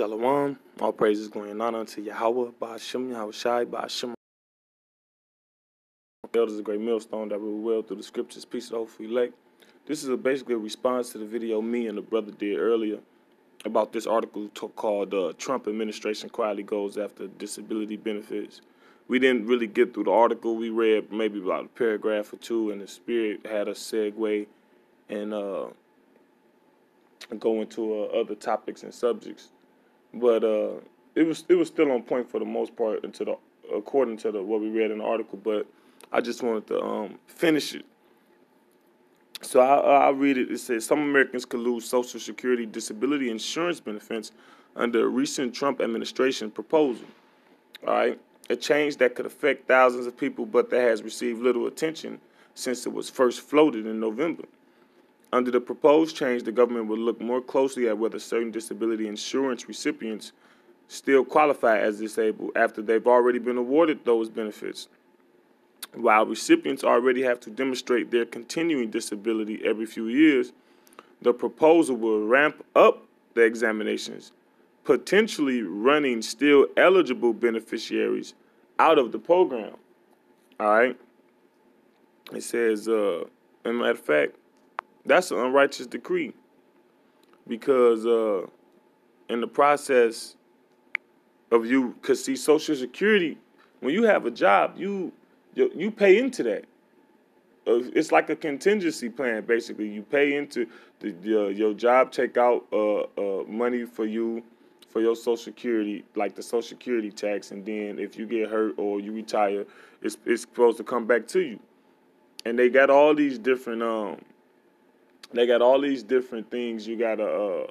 Shalom, all praises going on unto Yahweh, Ba'ashem, Yahweh Shai, Ba'ashem. Elders, a great millstone that rule well through the scriptures, peace and hopefully elect. This is basically a response to the video me and the brother did earlier about this article called Trump administration quietly goes after disability benefits. We didn't really get through the article. We read maybe about a paragraph or two, and the Spirit had us segue and go into other topics and subjects. But it was still on point for the most part according to what we read in the article. But I just wanted to finish it. So I'll read it. It says, some Americans could lose Social Security disability insurance benefits under a recent Trump administration proposal. All right, a change that could affect thousands of people, but that has received little attention since it was first floated in November. Under the proposed change, the government would look more closely at whether certain disability insurance recipients still qualify as disabled after they've already been awarded those benefits. While recipients already have to demonstrate their continuing disability every few years, the proposal will ramp up the examinations, potentially running still eligible beneficiaries out of the program. All right? It says, as a matter of fact, that's an unrighteous decree because in the process of you, because see, Social Security, when you have a job, you pay into that. It's like a contingency plan, basically. You pay into your job, take out money for you for your Social Security, like the Social Security tax, and then if you get hurt or you retire, it's supposed to come back to you. And they got all these different things you gotta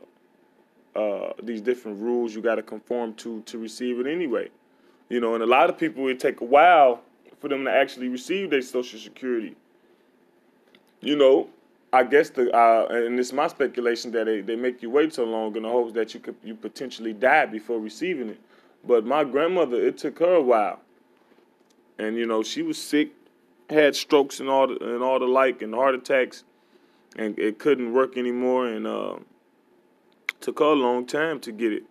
these different rules you gotta conform to receive it anyway. You know, and a lot of people, it take a while for them to actually receive their Social Security. You know, I guess and it's my speculation that they make you wait so long in the hopes that you potentially die before receiving it. But my grandmother, it took her a while, and you know, she was sick, had strokes and all the like, and heart attacks. And it couldn't work anymore, and took her a long time to get it.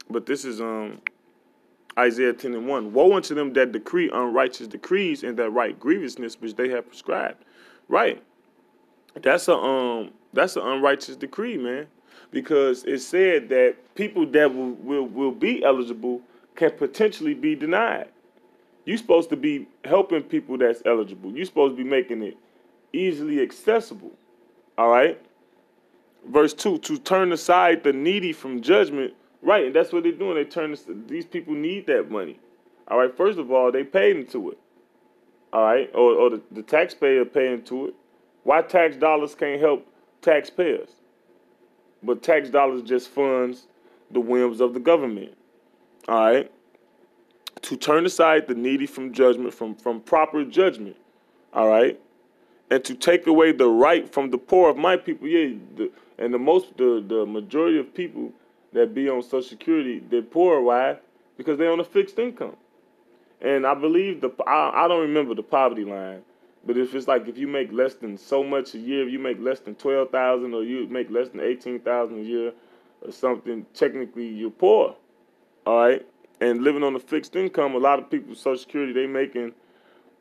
But this is Isaiah 10:1. Woe unto them that decree unrighteous decrees and that write grievousness which they have prescribed. Right. That's an unrighteous decree, man, because it said that people that will be eligible can potentially be denied. You're supposed to be helping people that's eligible. You're supposed to be making it easily accessible. All right. Verse 2, to turn aside the needy from judgment. Right. And that's what they're doing. These people need that money. All right. First of all, they paid into it. All right. Or the taxpayer pay into it. Why tax dollars can't help taxpayers? But tax dollars just funds the whims of the government. All right. To turn aside the needy from judgment, from proper judgment. All right. And to take away the right from the poor of my people. Yeah, the majority of people that be on Social Security, they're poor. Why? Because they're on a fixed income. And I believe I don't remember the poverty line, but if you make less than so much a year, if you make less than 12,000 or you make less than 18,000 a year or something, technically you're poor. All right, and living on a fixed income, a lot of people Social Security they making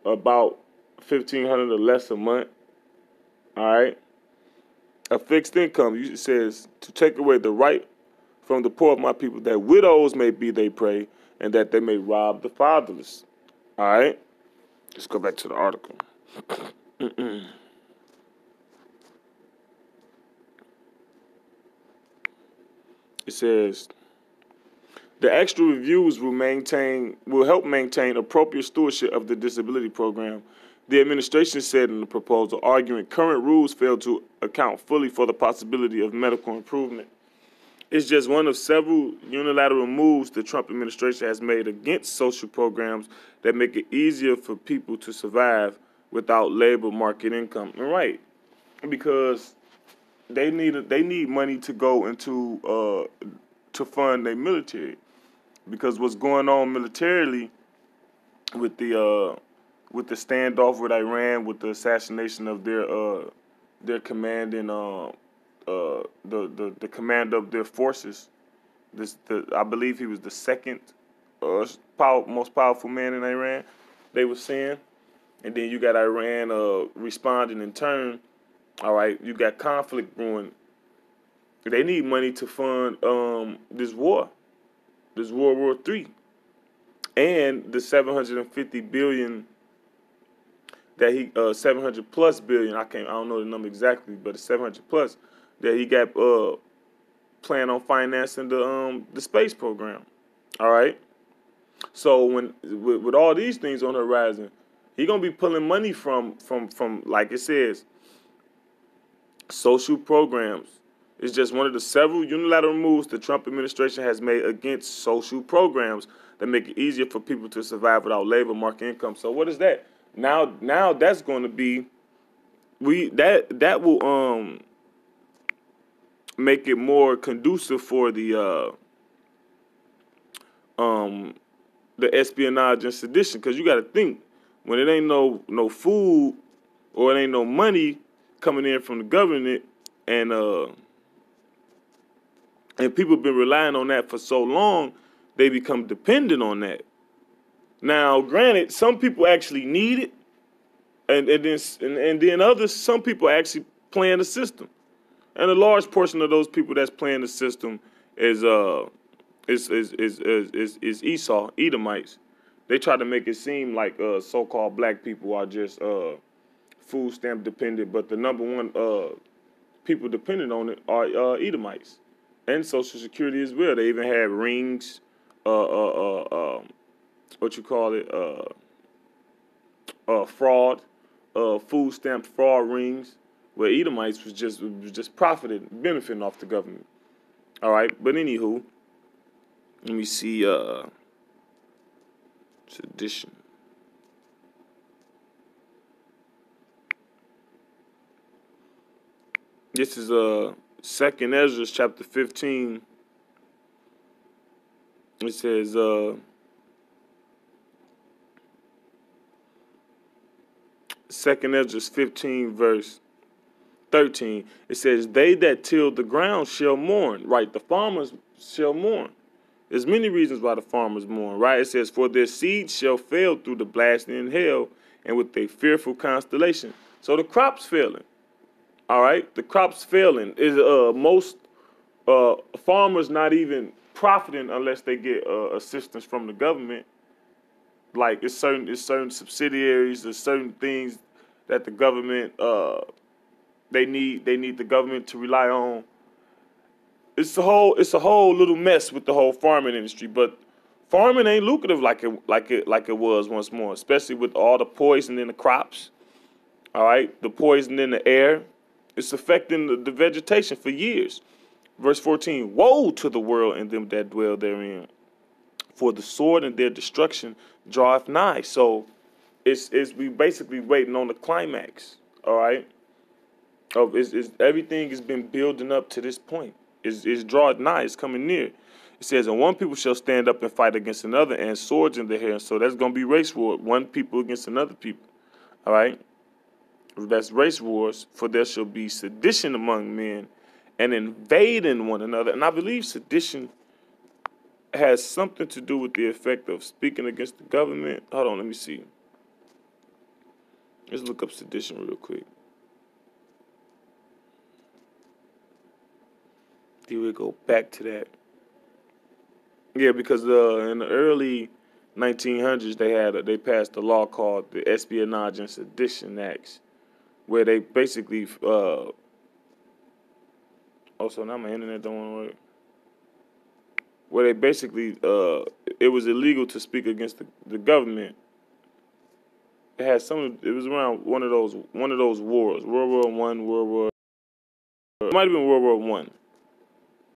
about $1,500 or less a month. All right. A fixed income, it says, to take away the right from the poor of my people, that widows may be they prey, and that they may rob the fatherless. All right. Let's go back to the article. It says, the extra reviews will help maintain appropriate stewardship of the disability program. The administration said in the proposal, arguing current rules fail to account fully for the possibility of medical improvement. It's just one of several unilateral moves the Trump administration has made against social programs that make it easier for people to survive without labor market income. And right, because they need money to go into to fund their military. Because what's going on militarily with the standoff with Iran, with the assassination of their commanding the commander of their forces, I believe he was the second most powerful man in Iran, they were saying. And then you got Iran responding in turn. All right, you got conflict brewing. They need money to fund this World War III, and the 750 billion that he 700 plus billion. I don't know the number exactly, but it's 700 plus that he got plan on financing the space program. All right. So with all these things on the horizon, he gonna be pulling money from like it says, social programs. It's just one of the several unilateral moves the Trump administration has made against social programs that make it easier for people to survive without labor market income. So what is that? Now that's going to be that will make it more conducive for the espionage and sedition, because you got to think, when it ain't no food or it ain't no money coming in from the government, and people been relying on that for so long, they become dependent on that. Now, granted, some people actually need it, and then others, some people actually playing the system, and a large portion of those people that's playing the system is Esau, Edomites. They try to make it seem like so-called black people are just food stamp dependent, but the number one people dependent on it are Edomites, and Social Security as well. They even have rings, what you call it, fraud, food stamp fraud rings, where Edomites was just profiting, benefiting off the government. All right, but anywho, let me see sedition. This is 2nd Ezra chapter 15. It says 2nd Ezra 15 verse 13. It says, "They that till the ground shall mourn." Right, the farmers shall mourn. There's many reasons why the farmers mourn, right? It says, "For their seed shall fail through the blasting in hell, and with a fearful constellation." So the crop's failing. All right, the crop's failing. Is most farmers not even profiting unless they get assistance from the government. Like it's certain subsidiaries, there's certain things that the government they need the government to rely on. It's a whole little mess with the whole farming industry, but farming ain't lucrative like it was once more, especially with all the poison in the crops. All right, the poison in the air, it's affecting the vegetation for years. Verse 14, "Woe to the world and them that dwell therein, for the sword and their destruction draweth nigh." So it's we basically waiting on the climax. All right, everything has been building up to this point. It's draweth nigh, it's coming near. It says, "And one people shall stand up and fight against another, and swords in their hand." So that's going to be race war, one people against another people. All right, that's race wars. "For there shall be sedition among men, and invading one another." And I believe sedition has something to do with the effect of speaking against the government. Hold on, let me see. Let's look up sedition real quick. Here we go back to that. Yeah, because in the early 1900s they passed a law called the Espionage and Sedition Acts, where they basically oh, so now my internet don't want to work. Where they basically it was illegal to speak against the government. It had it was around one of those wars, World War I, it might have been World War I.